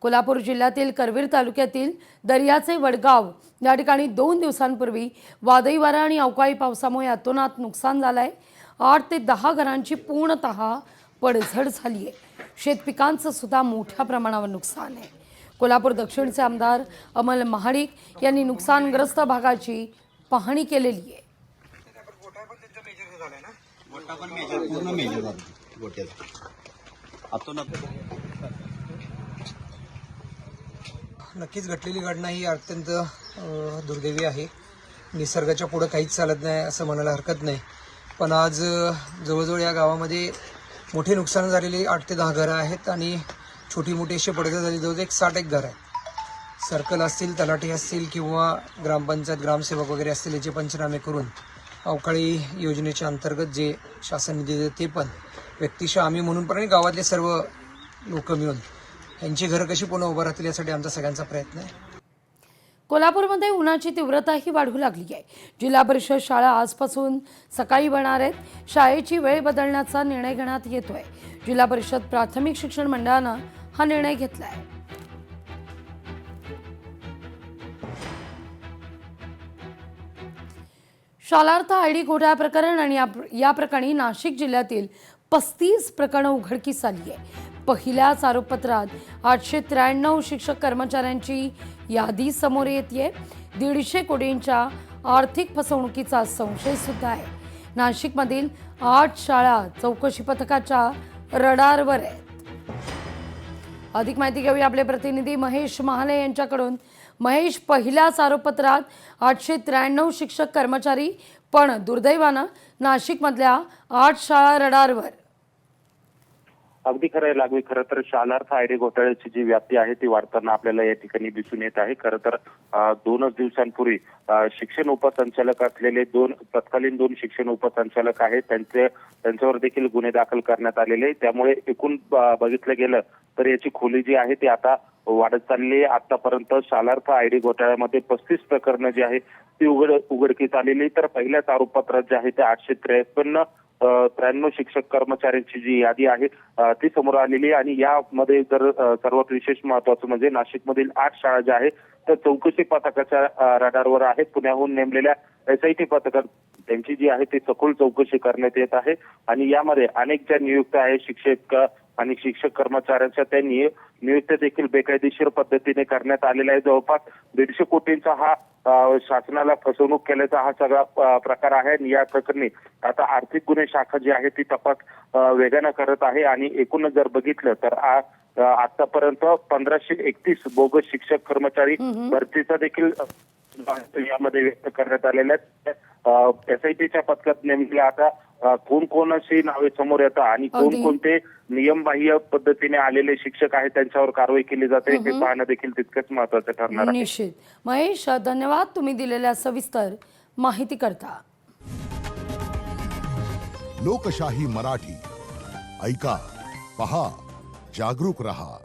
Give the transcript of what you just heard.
कोल्हापूर जिल्ह्यातील करवीर तालुक्यातील दर्याचे वडगाव या ठिकाणी 2 दिवसांपूर्वी वादळी वारा आणि अवकाळी पावसामुळे अतोनात नुकसान झालंय। 8 ते 10 घरांची पूर्णतः पडझड झाली आहे। शेतपिकांचं सुद्धा मोठ्या प्रमाणावर नुकसान आहे। कोल्हापूर दक्षिणचे आमदार अमल महाडिक यांनी नुकसानग्रस्त भागाची पाहणी केलेली आहे। नक्कीच घडलेली घटना ही अत्यंत दुर्दैवी आहे। निसर्गाच्या पुढे काहीच चालत नाही असं म्हणायला हरकत नाही। पण आज जवळजवळ या गावामध्ये मोठे नुकसान झालेले 8 ते 10 घरं आहेत आणि छोटी मोठी अशी पडझड झाली। जवळजवळ 60 एक घरं आहेत। सर्कल असतील, तलाठी असतील किंवा ग्रामपंचायत ग्रामसेवक वगैरे असतील याचे पंचनामे करून अवकाळी योजनेच्या अंतर्गत जे शासन निधी देते ते पण व्यक्तिशः आम्ही म्हणून पण गावातले सर्व लोक मिळून यांची घरं कशी पुन्हा उभं राहतील यासाठी आमचा सगळ्यांचा प्रयत्न आहे। कोल्हापूरमध्ये उन्हाची तीव्रताही वाढू लागली आहे। जिल्हा परिषद शाळा आजपासून सकाळी बनणार आहेत। शाळेची वेळ बदलण्याचा निर्णय घेण्यात येतोय। जिल्हा परिषद प्राथमिक शिक्षण मंडळानं हा निर्णय घेतलाय। शालार्थ आयडी घोटाळा प्रकरण आणि या प्रकरणी नाशिक जिल्ह्यातील 35 प्रकरणं उघडकीस आली आहे। पहिल्याच आरोपपत्रात 893 शिक्षक कर्मचाऱ्यांची यादी समोर येते। 150 कोटींच्या आर्थिक फसवणुकीचा संशय सुद्धा आहे। नाशिकमधील 8 शाळा चौकशी पथकाच्या रडारवर आहेत। अधिक माहिती घेऊया आपले प्रतिनिधी महेश महाले यांच्याकडून। महेश, पहिल्याच आरोपपत्रात 893 शिक्षक कर्मचारी, पण दुर्दैवानं नाशिकमधल्या 8 शाळा रडारवर। अगदी खरं आहे लागवी। खरं तर शालार्थ आयडी घोटाळ्याची जी व्याप्ती आहे ती वाढताना आपल्याला या ठिकाणी दिसून येत आहे। खरं तर 2 दिवसांपूर्वी शिक्षण उपसंचालक असलेले तत्कालीन 2 शिक्षण उपसंचालक आहेत त्यांच्यावर देखील गुन्हे दाखल करण्यात आलेले। त्यामुळे एकूण बघितलं गेलं तर याची खोली जी आहे ती आता वाढत चालली आहे। आतापर्यंत शालार्थ आयडी घोटाळ्यामध्ये 35 प्रकरणं जी आहे ती उघडकीस आलेली। तर पहिल्याच आरोपपत्रात जे आहे ते 893 शिक्षक कर्मचाऱ्यांची जी यादी आहे ती समोर आलेली आहे। आणि यामध्ये जर सर्वात विशेष महत्वाचं म्हणजे नाशिकमधील 8 शाळा ज्या आहेत त्या चौकशी पथकाच्या रडारवर आहेत। पुण्याहून नेमलेल्या SIT पथकात त्यांची जी आहे ती सखोल चौकशी करण्यात येत आहे। आणि यामध्ये अनेक ज्या नियुक्त्या आहेत शिक्षक आणि शिक्षक कर्मचाऱ्यांच्या त्या नियुक्त्या देखील बेकायदेशीर पद्धतीने करण्यात आलेल्या आहे। जवळपास 150 कोटींचा हा शासनाला फसवणूक केल्याचा हा सगळा प्रकार आहे। आणि या प्रकरणी आता आर्थिक गुन्हे शाखा जी आहे ती तपास वेगानं करत आहे। आणि एकूणच जर बघितलं तर आतापर्यंत 1531 बोगस शिक्षक कर्मचारी भरतीचा देखील यामध्ये व्यक्त करण्यात आलेल्या आहेत। SITच्या पथकात नेमके आता कोण अशी नावे समोर येतात आणि कोणते नियमबाह्य पद्धतीने आलेले शिक्षक आहेत त्यांच्यावर कारवाई केली जाते हे पाहणं देखील तितकंच महत्त्वाचं ठरणार आहे। निश्चित। महेश, धन्यवाद तुम्ही दिलेल्या सविस्तर माहिती करता। लोकशाही मराठी ऐका, पहा, जागरूक रहा।